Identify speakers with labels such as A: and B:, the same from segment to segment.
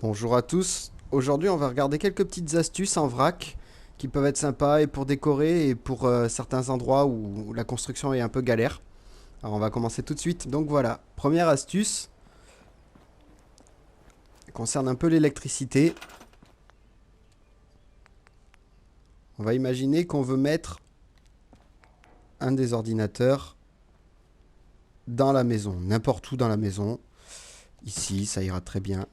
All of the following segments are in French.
A: Bonjour à tous. Aujourd'hui, on va regarder quelques petites astuces en vrac qui peuvent être sympas et pour décorer et pour certains endroits où la construction est un peu galère. Alors, on va commencer tout de suite. Donc voilà, première astuce concerne un peu l'électricité. On va imaginer qu'on veut mettre un des ordinateurs dans la maison, n'importe où dans la maison. Ici, ça ira très bien.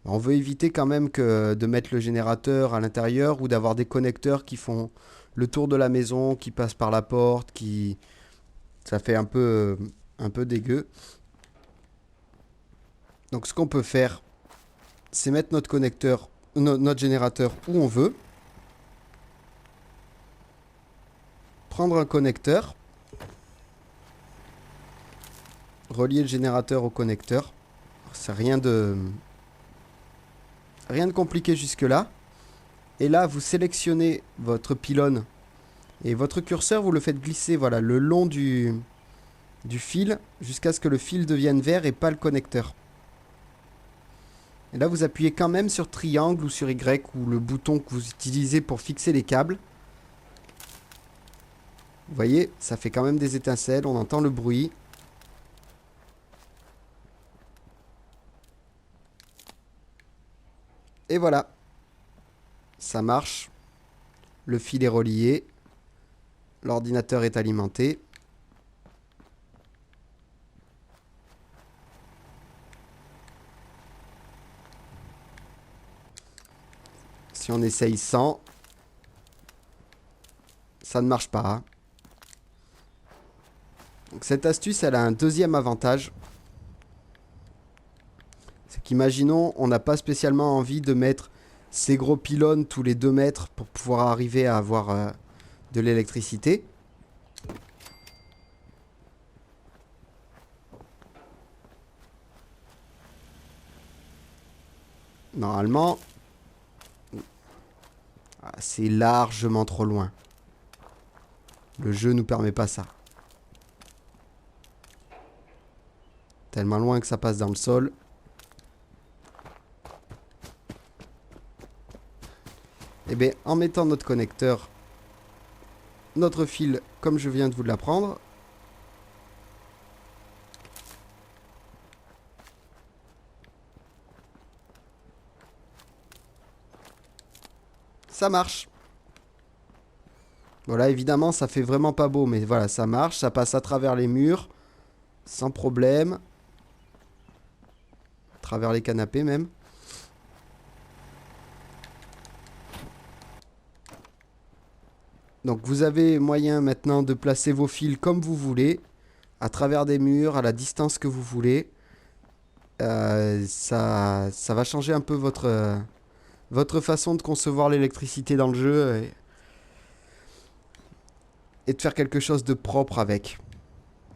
A: On veut éviter quand même de mettre le générateur à l'intérieur ou d'avoir des connecteurs qui font le tour de la maison, qui passent par la porte, ça fait un peu dégueu. Donc ce qu'on peut faire, c'est mettre notre connecteur, notre générateur où on veut. Prendre un connecteur, relier le générateur au connecteur. C'est rien de compliqué jusque-là. Et là, vous sélectionnez votre pylône et votre curseur, vous le faites glisser voilà, le long du fil jusqu'à ce que le fil devienne vert et pas le connecteur. Et là, vous appuyez quand même sur triangle ou sur Y ou le bouton que vous utilisez pour fixer les câbles. Vous voyez, ça fait quand même des étincelles, on entend le bruit. Et voilà, ça marche. Le fil est relié, l'ordinateur est alimenté. Si on essaye sans, ça ne marche pas. Donc cette astuce, elle a un deuxième avantage. C'est qu'imaginons, on n'a pas spécialement envie de mettre ces gros pylônes tous les 2 mètres pour pouvoir arriver à avoir de l'électricité. Normalement, c'est largement trop loin. Le jeu nous permet pas ça. Tellement loin que ça passe dans le sol. Et bien, en mettant notre connecteur, notre fil, comme je viens de vous l'apprendre, ça marche. Voilà, évidemment, ça fait vraiment pas beau, mais voilà, ça marche, ça passe à travers les murs, sans problème, à travers les canapés même. Donc vous avez moyen maintenant de placer vos fils comme vous voulez, à travers des murs, à la distance que vous voulez. Ça va changer un peu votre façon de concevoir l'électricité dans le jeu et de faire quelque chose de propre avec.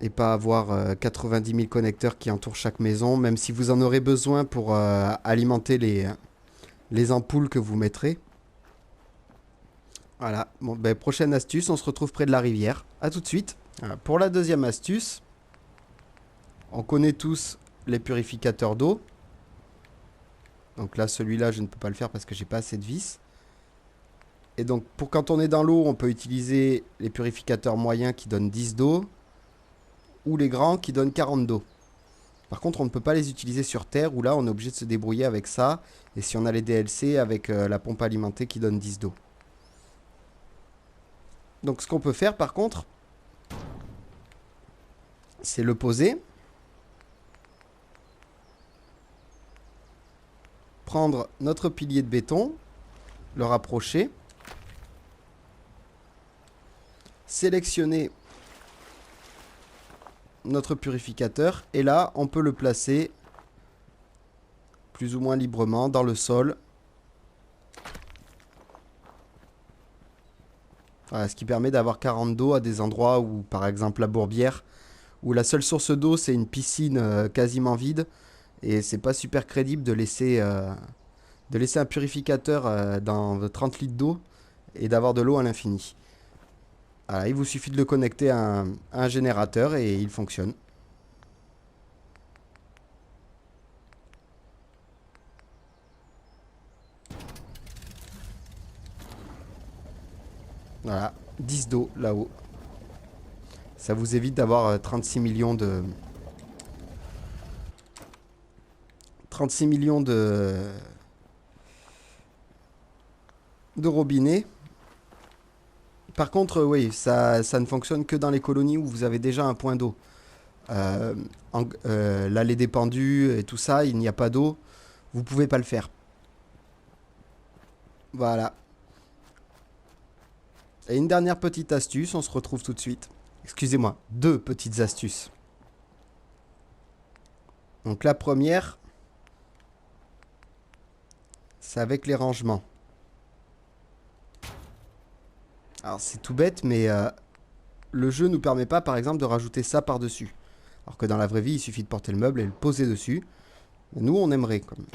A: Et pas avoir 90 000 connecteurs qui entourent chaque maison, même si vous en aurez besoin pour alimenter les ampoules que vous mettrez. Voilà, bon, ben, prochaine astuce, on se retrouve près de la rivière. A tout de suite. Voilà, pour la deuxième astuce, on connaît tous les purificateurs d'eau. Donc là, celui-là, je ne peux pas le faire parce que j'ai pas assez de vis. Et donc, pour quand on est dans l'eau, on peut utiliser les purificateurs moyens qui donnent 10 d'eau ou les grands qui donnent 40 d'eau. Par contre, on ne peut pas les utiliser sur Terre où là, on est obligé de se débrouiller avec ça. Et si on a les DLC avec la pompe alimentée qui donne 10 d'eau. Donc, ce qu'on peut faire par contre, c'est le poser. Prendre notre pilier de béton, le rapprocher. Sélectionner notre purificateur et là on peut le placer plus ou moins librement dans le sol. Voilà, ce qui permet d'avoir 40 d'eau à des endroits où par exemple la Bourbière où la seule source d'eau c'est une piscine quasiment vide et c'est pas super crédible de laisser un purificateur dans 30 litres d'eau et d'avoir de l'eau à l'infini. Voilà, il vous suffit de le connecter à un générateur et il fonctionne. Voilà, 10 d'eau là-haut. Ça vous évite d'avoir 36 millions de... 36 millions de robinets. Par contre, oui, ça ne fonctionne que dans les colonies où vous avez déjà un point d'eau. L'allée des pendus et tout ça, il n'y a pas d'eau. Vous pouvez pas le faire. Voilà. Et une dernière petite astuce, on se retrouve tout de suite. Excusez-moi, deux petites astuces. Donc la première, c'est avec les rangements. Alors c'est tout bête, mais le jeu nous permet pas, par exemple, de rajouter ça par-dessus. Alors que dans la vraie vie, il suffit de porter le meuble et le poser dessus. Mais nous, on aimerait comme.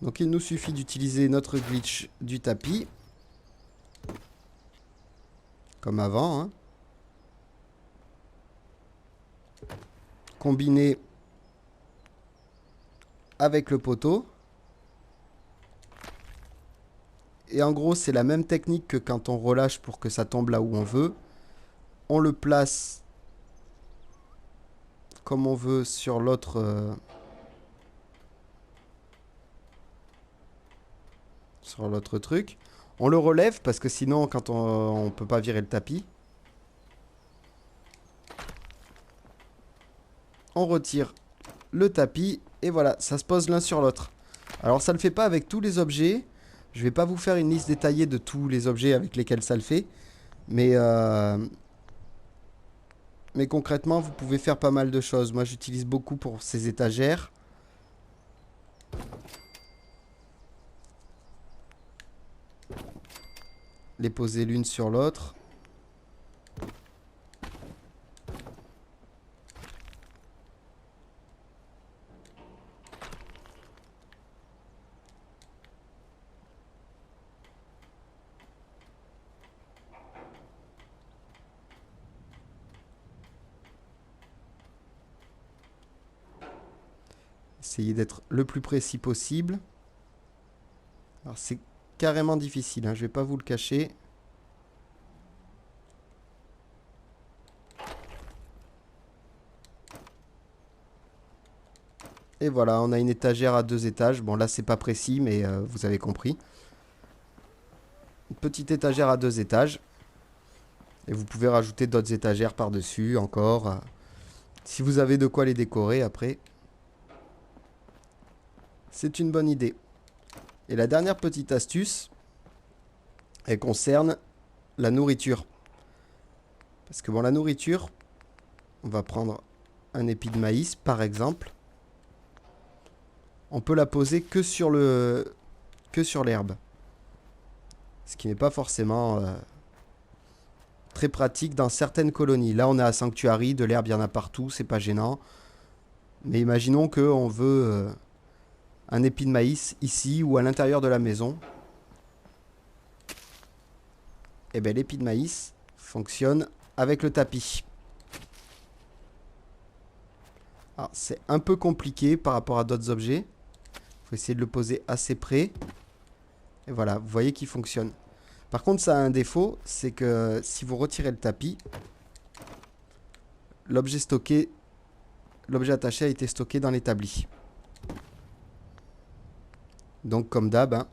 A: Donc il nous suffit d'utiliser notre glitch du tapis. Comme avant. Hein. Combiné avec le poteau. Et en gros, c'est la même technique que quand on relâche pour que ça tombe là où on veut. On le place comme on veut sur l'autre truc. On le relève parce que sinon, quand on peut pas virer le tapis. On retire le tapis et voilà, ça se pose l'un sur l'autre. Alors ça ne le fait pas avec tous les objets. Je vais pas vous faire une liste détaillée de tous les objets avec lesquels ça le fait. Mais concrètement, vous pouvez faire pas mal de choses. Moi, j'utilise beaucoup pour ces étagères. Les poser l'une sur l'autre. Essayez d'être le plus précis possible. Alors c'est carrément difficile, hein, je vais pas vous le cacher. Et voilà, on a une étagère à 2 étages. Bon là c'est pas précis mais vous avez compris. Une petite étagère à 2 étages. Et vous pouvez rajouter d'autres étagères par-dessus encore. Si vous avez de quoi les décorer après. C'est une bonne idée. Et la dernière petite astuce, elle concerne la nourriture. Parce que bon, la nourriture, on va prendre un épi de maïs par exemple. On peut la poser que sur l'herbe. Ce qui n'est pas forcément très pratique dans certaines colonies. Là, on est à Sanctuary, de l'herbe, il y en a partout, c'est pas gênant. Mais imaginons qu'on veut un épi de maïs ici ou à l'intérieur de la maison. Et bien l'épi de maïs fonctionne avec le tapis. Alors c'est un peu compliqué par rapport à d'autres objets. Il faut essayer de le poser assez près. Et voilà, vous voyez qu'il fonctionne. Par contre, ça a un défaut, c'est que si vous retirez le tapis, l'objet attaché a été stocké dans l'établi. Donc comme d'hab, hein,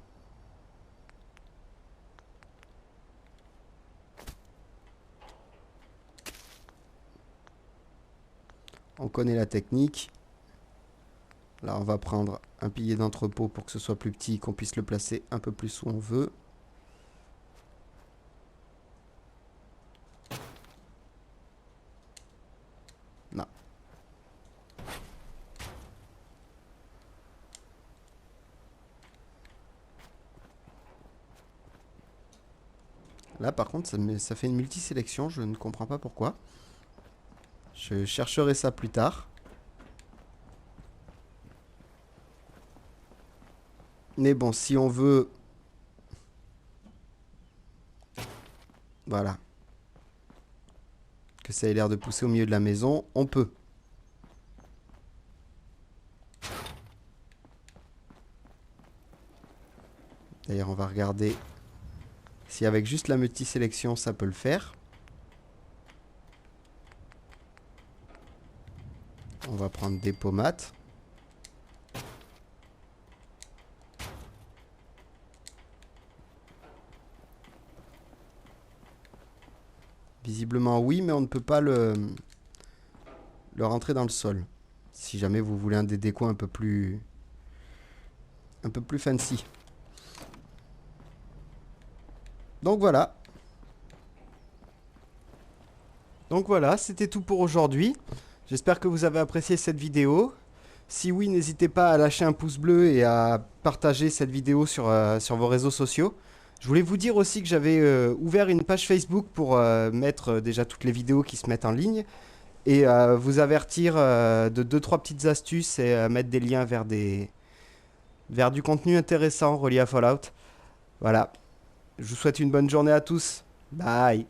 A: on connaît la technique. Là, on va prendre un pilier d'entrepôt pour que ce soit plus petit, qu'on puisse le placer un peu plus où on veut. Non. Là, par contre, ça fait une multisélection. Je ne comprends pas pourquoi. Je chercherai ça plus tard. Mais bon, si on veut... Voilà. Que ça ait l'air de pousser au milieu de la maison, on peut. D'ailleurs, on va regarder si avec juste la multisélection ça peut le faire. On va prendre des pomates. Visiblement oui, mais on ne peut pas le rentrer dans le sol. Si jamais vous voulez un des décos un peu plus fancy. Donc voilà. C'était tout pour aujourd'hui. J'espère que vous avez apprécié cette vidéo. Si oui, n'hésitez pas à lâcher un pouce bleu et à partager cette vidéo sur vos réseaux sociaux. Je voulais vous dire aussi que j'avais ouvert une page Facebook pour mettre déjà toutes les vidéos qui se mettent en ligne et vous avertir de 2-3 petites astuces et mettre des liens vers du contenu intéressant relié à Fallout. Voilà. Je vous souhaite une bonne journée à tous. Bye.